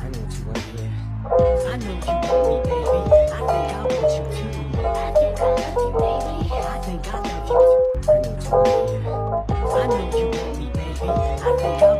I know what you want to hear. I know you want me, baby. I think I want you too. I think I love you, baby. I think I love you too. I know what you want to hear. I know you want me, baby. I think I